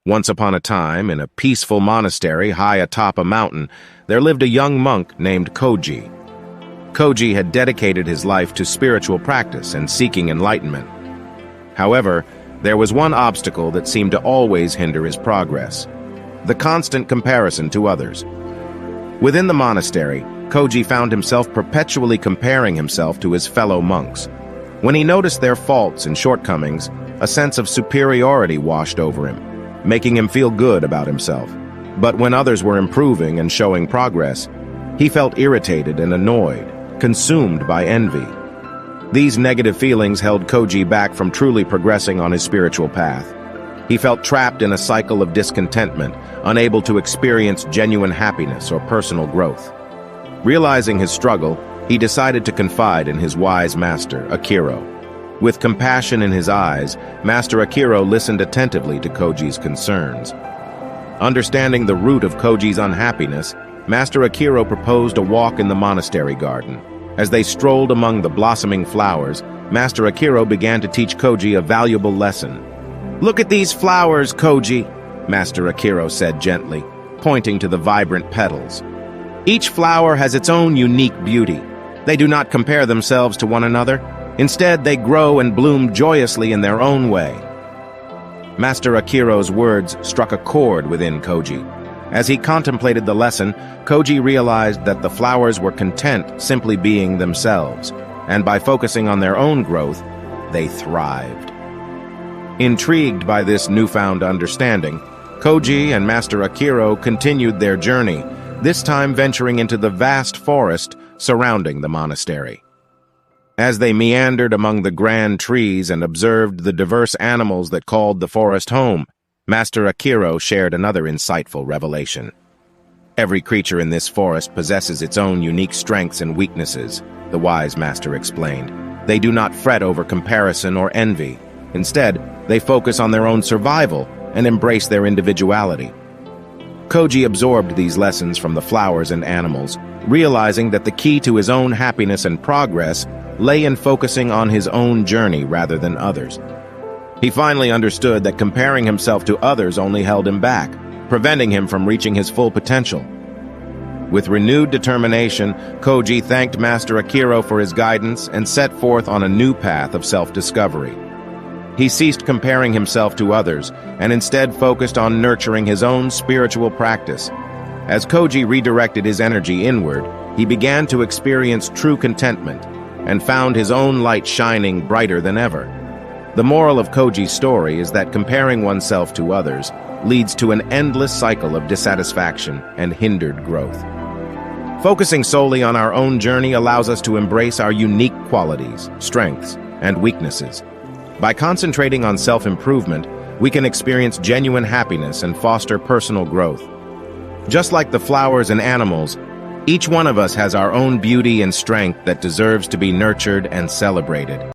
Once upon a time, in a peaceful monastery high atop a mountain, there lived a young monk named Koji. Koji had dedicated his life to spiritual practice and seeking enlightenment. However, there was one obstacle that seemed to always hinder his progress: the constant comparison to others. Within the monastery, Koji found himself perpetually comparing himself to his fellow monks. When he noticed their faults and shortcomings, a sense of superiority washed over him, making him feel good about himself. But when others were improving and showing progress, he felt irritated and annoyed, consumed by envy. These negative feelings held Koji back from truly progressing on his spiritual path. He felt trapped in a cycle of discontentment, unable to experience genuine happiness or personal growth. Realizing his struggle, he decided to confide in his wise master, Akiro. With compassion in his eyes, Master Akiro listened attentively to Koji's concerns. Understanding the root of Koji's unhappiness, Master Akiro proposed a walk in the monastery garden. As they strolled among the blossoming flowers, Master Akiro began to teach Koji a valuable lesson. "Look at these flowers, Koji," Master Akiro said gently, pointing to the vibrant petals. "Each flower has its own unique beauty. They do not compare themselves to one another. Instead, they grow and bloom joyously in their own way." Master Akiro's words struck a chord within Koji. As he contemplated the lesson, Koji realized that the flowers were content simply being themselves, and by focusing on their own growth, they thrived. Intrigued by this newfound understanding, Koji and Master Akiro continued their journey, this time venturing into the vast forest surrounding the monastery. As they meandered among the grand trees and observed the diverse animals that called the forest home, Master Akiro shared another insightful revelation. "Every creature in this forest possesses its own unique strengths and weaknesses," the wise master explained. "They do not fret over comparison or envy. Instead, they focus on their own survival and embrace their individuality." Koji absorbed these lessons from the flowers and animals, realizing that the key to his own happiness and progress lay in focusing on his own journey rather than others. He finally understood that comparing himself to others only held him back, preventing him from reaching his full potential. With renewed determination, Koji thanked Master Akiro for his guidance and set forth on a new path of self-discovery. He ceased comparing himself to others and instead focused on nurturing his own spiritual practice. As Koji redirected his energy inward, he began to experience true contentment and found his own light shining brighter than ever. The moral of Koji's story is that comparing oneself to others leads to an endless cycle of dissatisfaction and hindered growth. Focusing solely on our own journey allows us to embrace our unique qualities, strengths, and weaknesses. By concentrating on self-improvement, we can experience genuine happiness and foster personal growth. Just like the flowers and animals, each one of us has our own beauty and strength that deserves to be nurtured and celebrated.